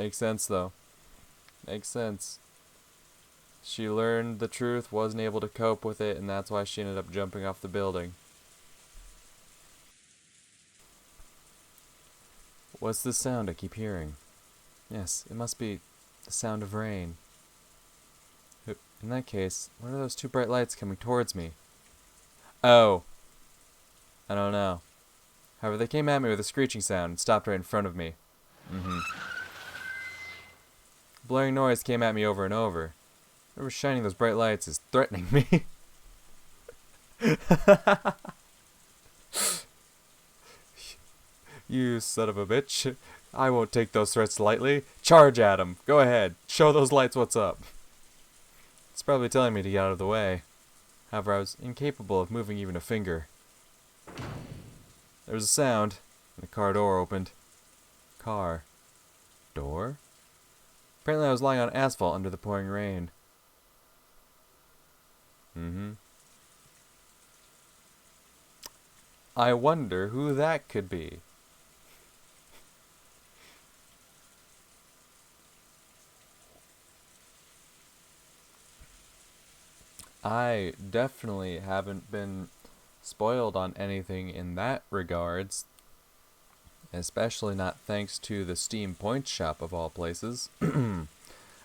Makes sense, though. Makes sense. She learned the truth, wasn't able to cope with it, and that's why she ended up jumping off the building. What's this sound I keep hearing? Yes, it must be the sound of rain. In that case, what are those two bright lights coming towards me? Oh. I don't know. However, they came at me with a screeching sound and stopped right in front of me. Blaring noise came at me over and over. Whoever shining those bright lights is threatening me. You son of a bitch. I won't take those threats lightly. Charge at 'em. Go ahead. Show those lights what's up. It's probably telling me to get out of the way. However, I was incapable of moving even a finger. There was a sound, and the car door opened. Car. Door? Apparently I was lying on asphalt under the pouring rain. I wonder who that could be. I definitely haven't been spoiled on anything in that regards. Especially not thanks to the Steam Point Shop of all places.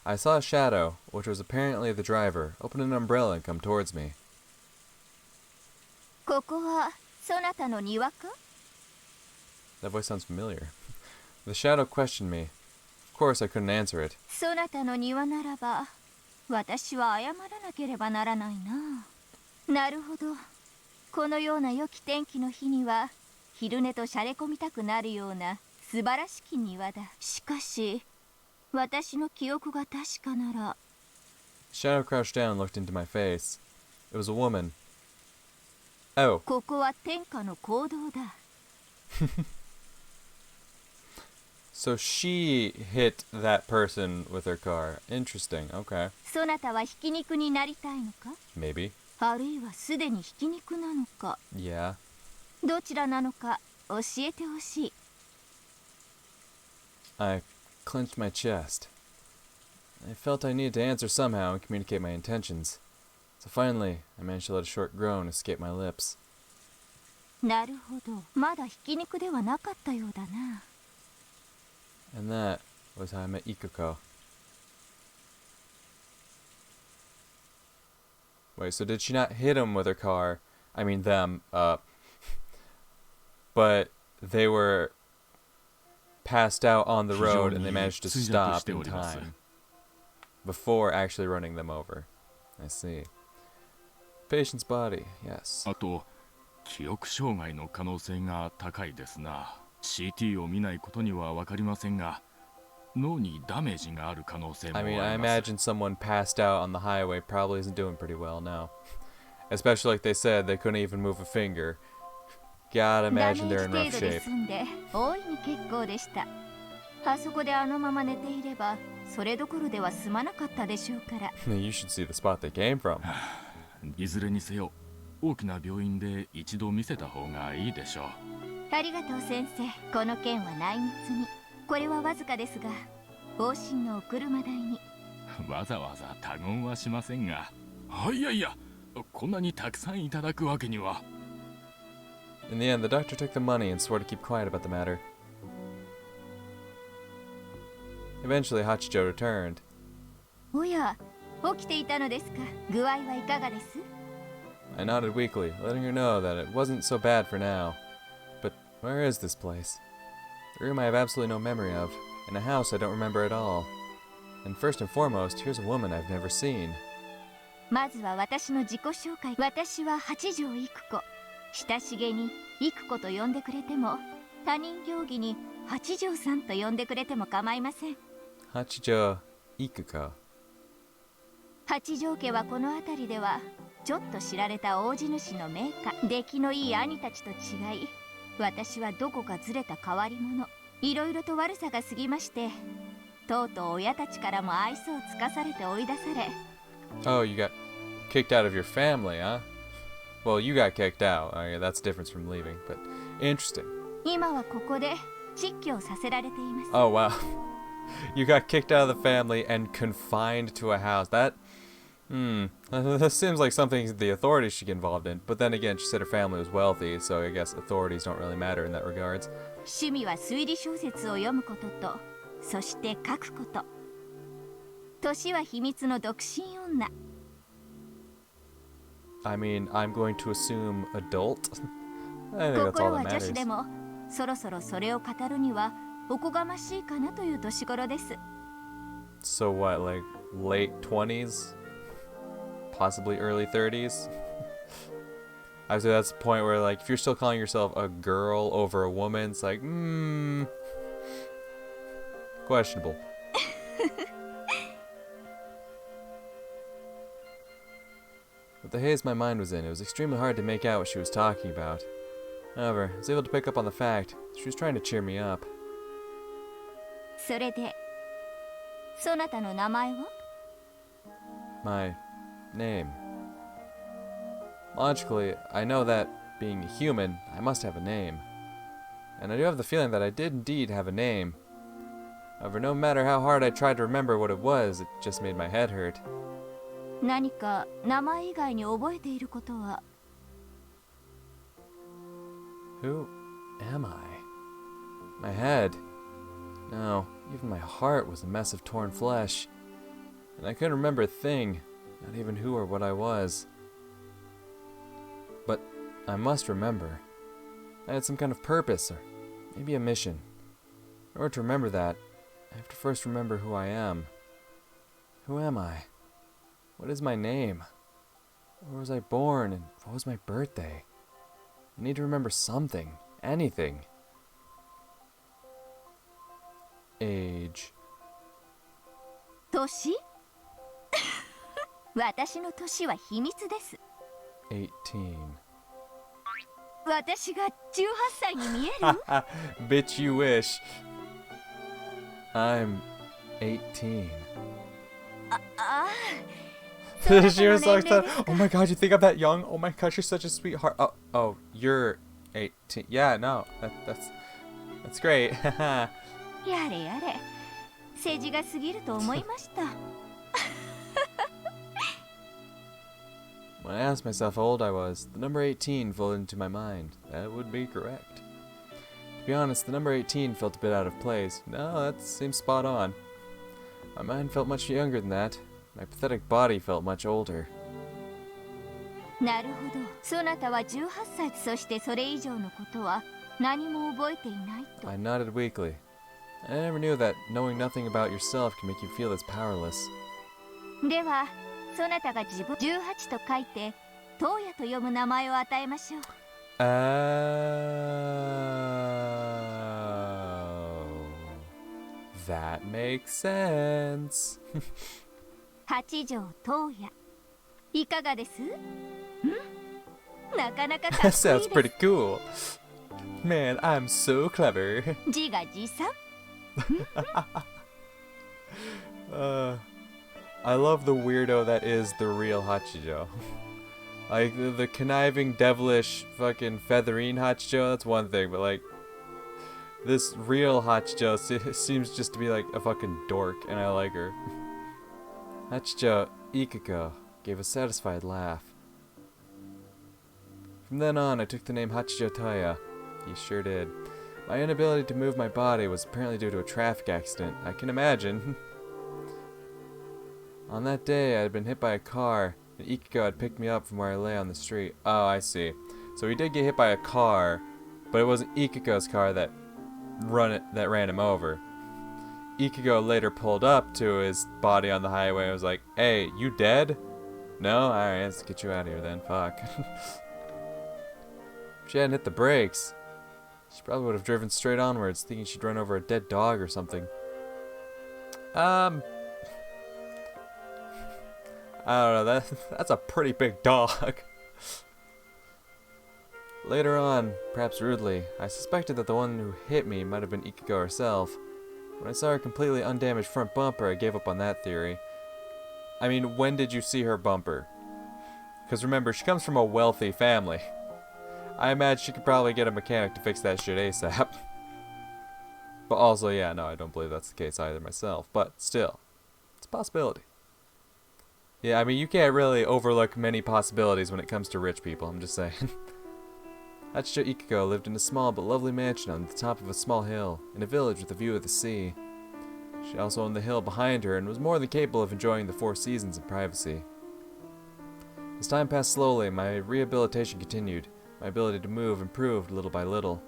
I saw a shadow, which was apparently the driver, open an umbrella and come towards me. ここはそなたの庭か? That voice sounds familiar. The shadow questioned me. Of course I couldn't answer it. そなたの庭ならば、私は謝らなければならないな。なるほど。このような良き天気の日には、昼寝としゃれ込みたくなるような素晴らしき庭だ。しかし、私の記憶が確かなら。Shadow crouched down and looked into my face. It was a woman. Oh. ここは天下の公道だ。So she hit that person with her car. Interesting. Okay. そなたはひき肉になりたいのか? Maybe. あるいはすでにひき肉なのか? Yeah. どちらなのか教えてほしい。I clenched my chest. I felt I needed to answer somehow and communicate my intentions. So finally, I managed to let a short groan escape my lips. なるほど。まだひき肉ではなかったようだな。And that was how I met Ikuko. Wait, so did she not hit him with her car? I mean them, but they were passed out on the road and they managed to stop in time before actually running them over. I see. Patient's body, yes. あと、記憶障害の可能性が高いですな。CT を見ないことには分かりませんが、脳にダメージがある可能性もあ I り mean, I ます。 imagine someone passed out on the highway probably isn't doing pretty well now. Especially like they said, they couldn't even move a finger. Gotta ダメ imagine ー they're in ジ rough 程度で shape. 済んで大いに結構でした。あそこであのまま寝ていればそれどころでは済まなかったでしょうから。You should see the spot they came from. いずれにせよ、大きな病院で一度見せた方がいいでしょう。ありがとう先生。この件は内密に。これはわずかですが、往診のお車代に。わざわざ他言はしませんが。いやいや、こんなにたくさんいただくわけには。In the end, the doctor took the money and swore to keep quiet about the matter. Eventually, Hachijo returned. おや、起きていたのですか。具合はいかがです？ I nodded weakly, letting her know that it wasn't so bad for now. But where is this place? The room I have absolutely no memory of, and a house I don't remember at all. And first and foremost, here's a woman I've never seen. まずは私の自己紹介。私は八条育子。親しげに育子と呼んでくれても、他人行儀に八条さんと呼んでくれても構いません。 Hachijo Ikuko. 八条家はこの辺りではちょっと知られた大地主の名家。出来のいい兄たちと違い、私はどこかずれた変わり者。いろいろと悪さが過ぎまして、とうとう親たちからも愛想をつかされて追い出され。Oh, you got kicked out of your family, huh? Well, you got kicked out. Yeah, that's different from leaving, but interesting. 今はここで蟄居をさせられています。Oh, wow. You got kicked out of the family and confined to a house. That seems like something the authorities should get involved in. But then again, she said her family was wealthy, so I guess authorities don't really matter in that regards. 趣味は推理小説を読むことと、そして書くこと。年は秘密の独身女。I mean, I'm going to assume adult. I think that's 心 all は that 女子 matters. でも、そろそろそれを語るにはおこがましいかなという年頃です。So what, like late 20s? Possibly early 30s? I say that's the point where, like, if you're still calling yourself a girl over a woman, it's like, questionable. With the haze my mind was in, it was extremely hard to make out what she was talking about. However, I was able to pick up on the fact she was trying to cheer me up. それで、そなたの名前は？ My name. Logically, I know that, being a human, I must have a name. And I do have the feeling that I did indeed have a name. However, no matter how hard I tried to remember what it was, it just made my head hurt. 何か名前以外に覚えていることは？ Who am I? My head. No, even my heart was a mess of torn flesh. And I couldn't remember a thing, not even who or what I was. But I must remember. I had some kind of purpose, or maybe a mission. In order to remember that, I have to first remember who I am. Who am I? What is my name? Where was I born, and what was my birthday? I need to remember something. Anything. Age. 年？私の年は秘密です。18. 私が18歳に見える？ Bitch, you wish. I'm 18. ああ。She was so excited. Oh my god, you think I'm that young? Oh my gosh, you're such a sweetheart. Oh, you're 18. Yeah, no, that's great. やれやれ、政治が過ぎると思いました。When I asked myself how old I was, the number 18 fell into my mind. That would be correct. To be honest, the number 18 felt a bit out of place. No, that seems spot on. My mind felt much younger than that. My pathetic body felt much older. なるほど。そなたは18歳、そしてそれ以上のことは何も覚えていないと。I nodded weakly. I never knew that knowing nothing about yourself can make you feel this powerless. では、そなたが自分18と書いて、トウヤと読む名前を与えましょう。Oh, that makes sense. 八条トウヤ。いかがです？なかなかかっこいいで That す。 sounds pretty cool. Man, I'm so clever. 自画自賛。I love the weirdo that is the real Hachijo. Like, the conniving, devilish, fucking featherine Hachijo, that's one thing, but like, this real Hachijo seems just to be like a fucking dork, and I like her. Hachijo Ikiko gave a satisfied laugh. From then on, I took the name Hachijo Taya. He sure did. My inability to move my body was apparently due to a traffic accident. I can imagine. On that day, I had been hit by a car, and Ikiko had picked me up from where I lay on the street. Oh, I see. So he did get hit by a car, but it wasn't Ikiko's car that ran him over. Ikiko later pulled up to his body on the highway and was like, "Hey, you dead? No? Alright, let's get you out of here then. Fuck." If she hadn't hit the brakes, she probably would have driven straight onwards, thinking she'd run over a dead dog or something. I don't know, that's a pretty big dog. Later on, perhaps rudely, I suspected that the one who hit me might have been Ikiko herself. When I saw her completely undamaged front bumper, I gave up on that theory. I mean, when did you see her bumper? Because remember, she comes from a wealthy family. I imagine she could probably get a mechanic to fix that shit ASAP. But also, yeah, no, I don't believe that's the case either myself. But still, it's a possibility. Yeah, I mean, you can't really overlook many possibilities when it comes to rich people, I'm just saying. Hachijo Ikiko lived in a small but lovely mansion on the top of a small hill, in a village with a view of the sea. She also owned the hill behind her and was more than capable of enjoying the four seasons in privacy. As time passed slowly, my rehabilitation continued. My ability to move improved little by little.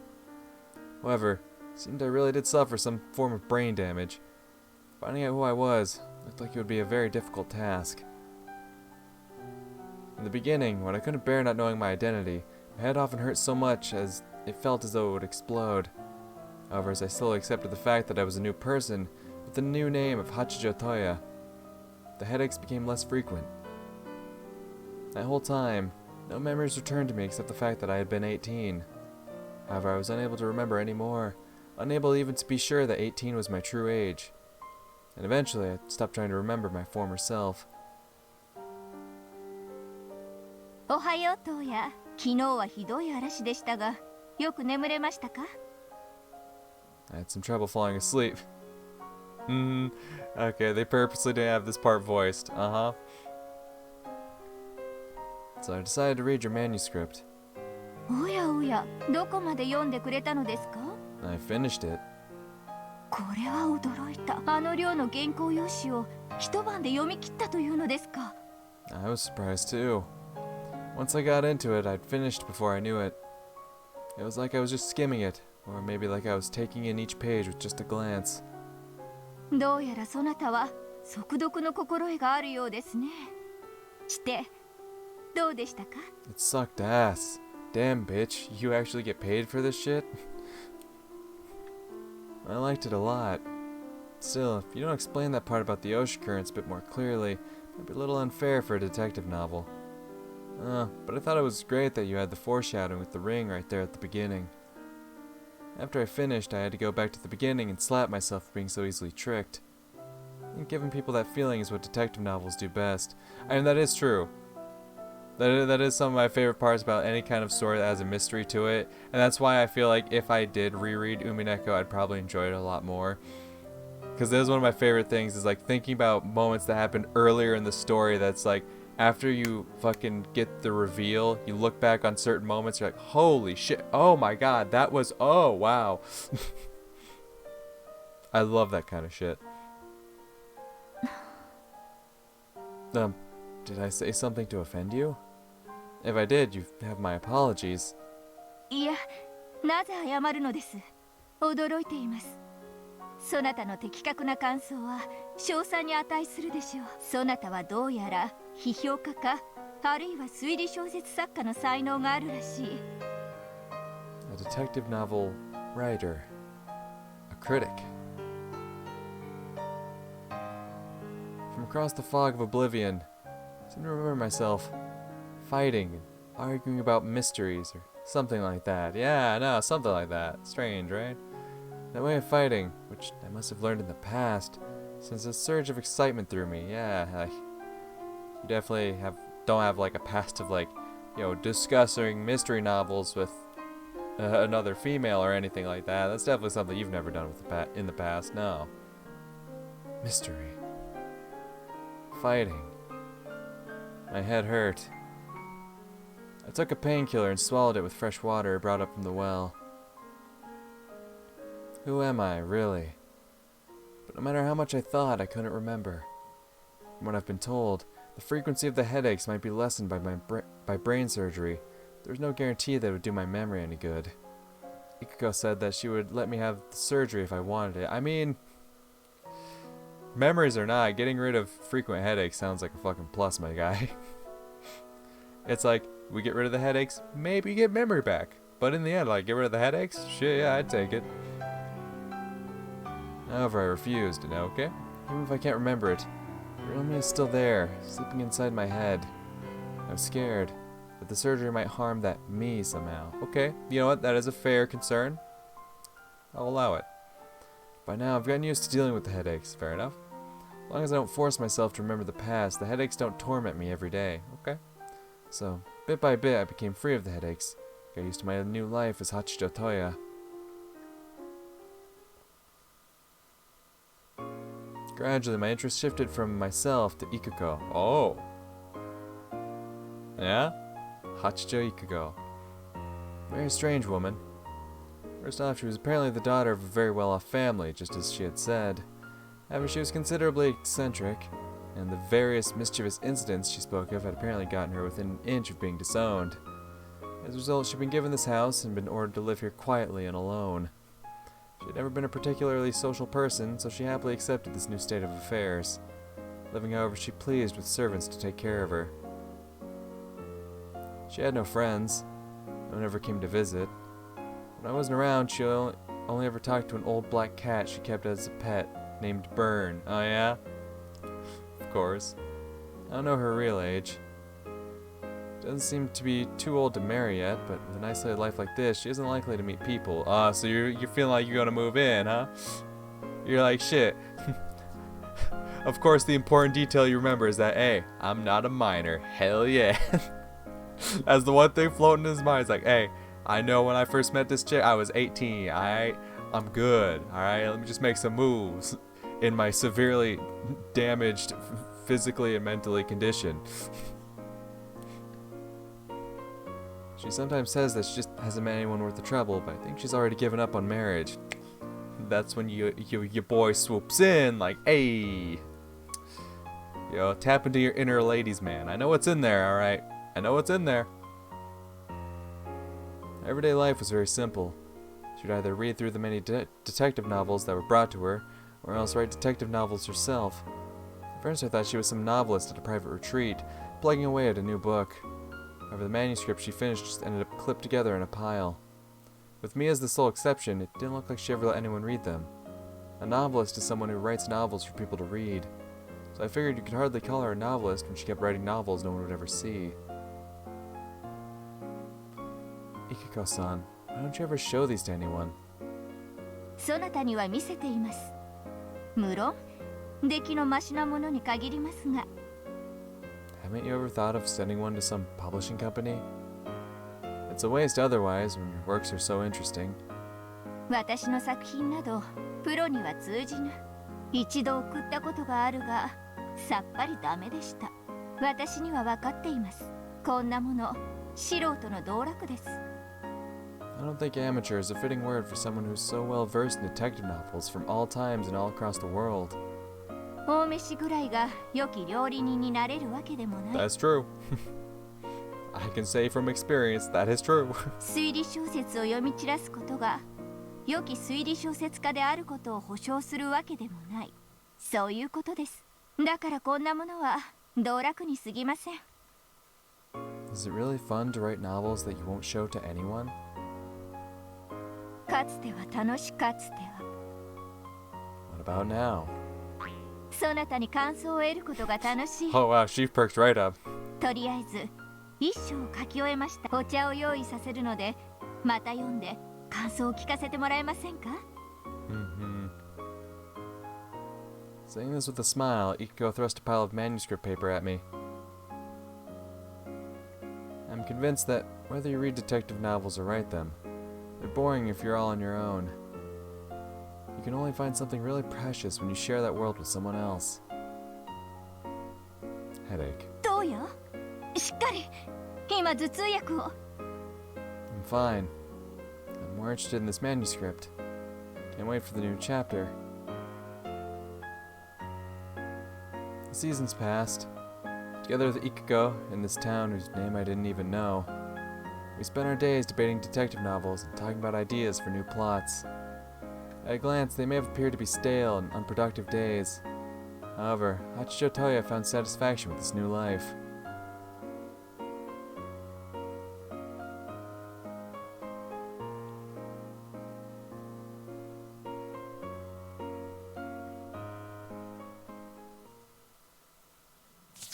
However, it seemed I really did suffer some form of brain damage. Finding out who I was looked like it would be a very difficult task. In the beginning, when I couldn't bear not knowing my identity, my head often hurt so much as it felt as though it would explode. However, as I slowly accepted the fact that I was a new person, with the new name of Hachijo Toya, the headaches became less frequent. That whole time, no memories returned to me except the fact that I had been 18. However, I was unable to remember any more, unable even to be sure that 18 was my true age. And eventually, I stopped trying to remember my former self. おはようトウヤ。昨日はひどい嵐でしたが、よく眠れましたか？ I had some trouble falling asleep. Okay, they purposely didn't have this part voiced. So I decided to read your manuscript. おやおや、どこまで読んでくれたのですか？ I finished it. これは驚いた。あの量の原稿用紙を一晩で読み切ったというのですか？ I was surprised too. Once I got into it, I'd finished before I knew it. It was like I was just skimming it, or maybe like I was taking in each page with just a glance. どうやらそなたは速読の心得があるようですね。してどうでしたか？ It sucked ass. Damn, bitch, you actually get paid for this shit? I liked it a lot. Still, if you don't explain that part about the ocean currents a bit more clearly, it might be a little unfair for a detective novel. But I thought it was great that you had the foreshadowing with the ring right there at the beginning. After I finished, I had to go back to the beginning and slap myself for being so easily tricked. I think giving people that feeling is what detective novels do best. I mean, that is true. That is some of my favorite parts about any kind of story that has a mystery to it. And that's why I feel like if I did reread Umineko, I'd probably enjoy it a lot more. Because that is one of my favorite things, is like thinking about moments that happened earlier in the story that's like, after you fucking get the reveal, you look back on certain moments, you're like, holy shit, oh my god, that was, oh wow. I love that kind of shit. Did I say something to offend you? If I did, you have my apologies. いや、なぜ謝るのです。驚いています。そなたの的確な感想は称賛に値するでしょう。そなたはどうやら批評家か、あるいは推理小説作家の才能があるらしい。A detective novel writer. A critic. From across the fog of oblivion, I seem to remember myself fighting and arguing about mysteries or something like that. Yeah, no, something like that. Strange, right? That way of fighting, which I must have learned in the past, sends a surge of excitement through me. Yeah, like, you definitely don't have like a past of like, you know, discussing mystery novels with another female or anything like that. That's definitely something you've never done with in the past. No. Mystery. Fighting. My head hurt. I took a painkiller and swallowed it with fresh water brought up from the well. Who am I, really? But no matter how much I thought, I couldn't remember. From what I've been told, the frequency of the headaches might be lessened by brain surgery. There's no guarantee that it would do my memory any good. Ikiko said that she would let me have the surgery if I wanted it. I mean, memories or not, getting rid of frequent headaches sounds like a fucking plus, my guy. It's like, we get rid of the headaches, maybe you get memory back. But in the end, like, get rid of the headaches? Shit, yeah, I'd take it. However, I refused, and okay? Even if I can't remember it, the real me is still there, sleeping inside my head. I'm scared that the surgery might harm that me somehow. Okay, you know what? That is a fair concern. I'll allow it. By now, I've gotten used to dealing with the headaches. Fair enough. As long as I don't force myself to remember the past, the headaches don't torment me every day. Okay? So, bit by bit, I became free of the headaches. Got used to my new life as Hachijo Toya. Gradually, my interest shifted from myself to Ikuko. Oh. Yeah? Hachijo Ikuko. Very strange woman. First off, she was apparently the daughter of a very well-off family, just as she had said. However, she was considerably eccentric, and the various mischievous incidents she spoke of had apparently gotten her within an inch of being disowned. As a result, she'd been given this house and been ordered to live here quietly and alone. She had never been a particularly social person, so she happily accepted this new state of affairs, living however she pleased with servants to take care of her. She had no friends. No one ever came to visit. When I wasn't around, she only ever talked to an old black cat she kept as a pet, named Burn. Oh yeah? Of course. I don't know her real age. Doesn't seem to be too old to marry yet, but with an isolated life like this, she isn't likely to meet people. So you're feeling like you're gonna move in, huh? You're like, shit. Of course, the important detail you remember is that, hey, I'm not a minor. Hell yeah. That's the one thing floating in his mind. It's like, hey, I know when I first met this chick, I was 18. Alright? I'm good. Alright? Let me just make some moves in my severely damaged physically and mentally condition. She sometimes says that she just hasn't met anyone worth the trouble, but I think she's already given up on marriage. That's when your boy swoops in, like, hey, yo, tap into your inner ladies man. I know what's in there, alright? I know what's in there. Everyday life was very simple. She'd either read through the many detective novels that were brought to her, or else write detective novels herself. At first I thought she was some novelist at a private retreat, plugging away at a new book. However, the manuscript she finished just ended up clipped together in a pile. With me as the sole exception, it didn't look like she ever let anyone read them. A novelist is someone who writes novels for people to read. So I figured you could hardly call her a novelist when she kept writing novels no one would ever see. Ikiko-san, why don't you ever show these to anyone? そなたには見せています。無論、出来のマシなものに限りますが。Haven't you ever thought of sending one to some publishing company? It's a waste otherwise when your works are so interesting. 私の作品などプロには通じぬ。一度送ったことがあるが、さっぱりダメでした。私には分かっています。こんなもの、素人の道楽です。I don't think amateur is a fitting word for someone who's so well versed in detective novels from all times and all across the world. 大飯ぐらいが良き料理人になれるわけでもない。That's true. I can say from experience that is true. 推理小説を読み散らすことが良き推理小説家であることを保証するわけでもない。そういうことです。だからこんなものは道楽に過ぎません。Is it really fun to write novels that you won't show to anyone? かつては楽しかつては。What about now? そなたに感想を得ることが楽しい。Oh wow, she perked right up. とりあえず一章を書き終えました。お茶を用意させるので、また読んで感想を聞かせてもらえませんか？ Saying this with a smile, Ikiko thrust a pile of manuscript paper at me. I'm convinced that whether you read detective novels or write them, they're boring if you're all on your own. You can only find something really precious when you share that world with someone else. Headache. どうよ？しっかり。今頭痛薬を。I'm fine. I'm more interested in this manuscript. Can't wait for the new chapter. The seasons passed. Together with Ikiko in this town whose name I didn't even know, we spent our days debating detective novels and talking about ideas for new plots. At a glance, they may have appeared to be stale and unproductive days. However, Hachijo Toya found satisfaction with this new life. "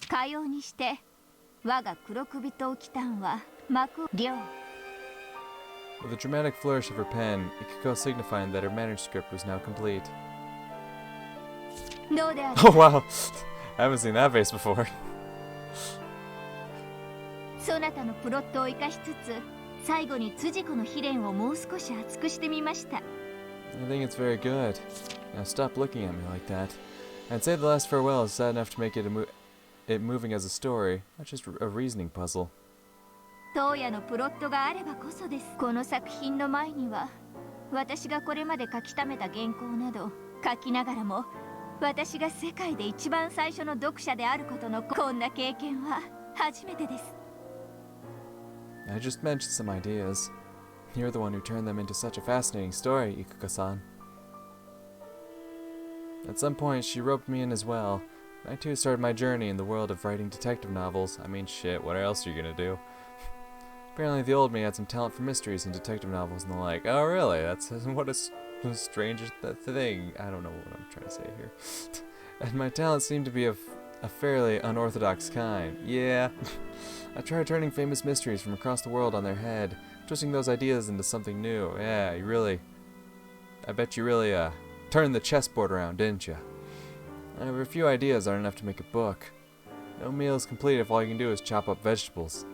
かようにして我が黒首ときたんは幕を両。With a dramatic flourish of her pen, Ikiko signified that her manuscript was now complete. どうである？ Oh wow! I haven't seen that face before. そなたのプロットを生かしつつ、最後に辻子の秘伝をもう少し厚くしてみました。I think it's very good. Now stop looking at me like that. I'd say the last farewell is sad enough to make it it moving as a story, not just a reasoning puzzle. 当夜のプロットがあればこそです。この作品の前には私がこれまで書き溜めた原稿など書きながらも私が世界で一番最初の読者であることのこんな経験は初めてです。 I just mentioned some ideas. You're the one who turned them into such a fascinating story, Ikuko-san. At some point, she roped me in as well. I too started my journey in the world of writing detective novels. I mean, shit, what else are you gonna do? Apparently, the old me had some talent for mysteries and detective novels and the like. Oh, really? That's what a strange thing. I don't know what I'm trying to say here. And my talent seemed to be of a fairly unorthodox kind. Yeah. I tried turning famous mysteries from across the world on their head, twisting those ideas into something new. Yeah, I bet you really, turned the chessboard around, didn't you? However, a few ideas aren't enough to make a book. No meal is complete if all you can do is chop up vegetables.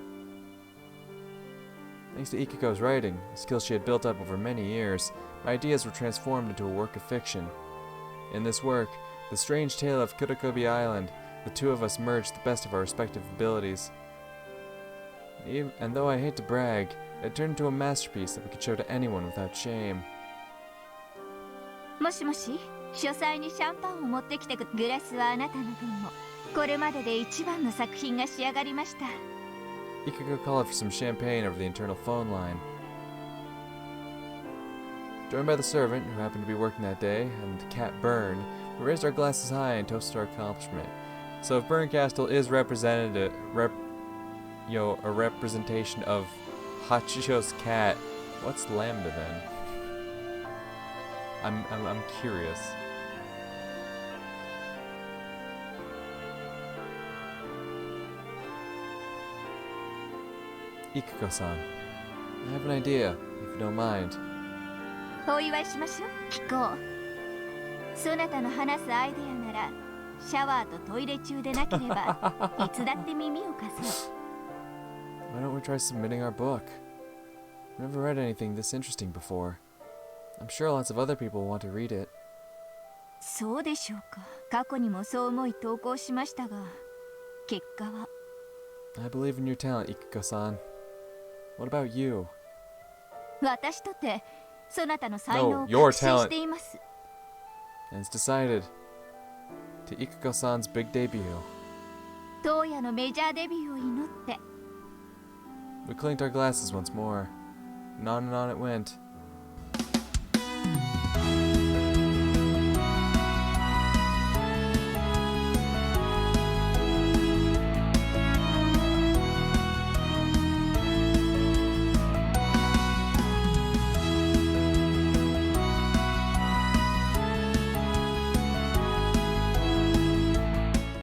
Thanks to Ikiko's writing, a skill she had built up over many years, my ideas were transformed into a work of fiction. In this work, The Strange Tale of Kurokobi Island, the two of us merged the best of our respective abilities. And though I hate to brag, it turned into a masterpiece that we could show to anyone without shame. もしもし、書斎にシャンパンを持ってきてグラスはあなたの分も。これまでで一番の作品が仕上がりました。 Ikiko called for some champagne over the internal phone line. Joined by the servant, who happened to be working that day, and Cat Burn, we raised our glasses high and toasted our accomplishment. So if Burn Castle is a representation of Hachijo's cat, what's Lambda then? I'm curious. Ikuko-san, I have an idea, if you don't mind. お祝いしましょう。聞こう。そなたの話すアイデアなら、シャワーとトイレ中でなければ、いつだって耳を貸そう。Why don't we try submitting our book? I've never read anything this interesting before. I'm sure lots of other people want to read it. そうでしょうか。過去にもそう思い投稿しましたが、結果は。I believe in your talent, Ikuko-san. What about you? 私とて、そなたの才能を No, your 確信しています。And it's decided. To Ikuko-san's big debut. 当夜のメジャーデビューを祈って。 We clinked our glasses once more. And on it went.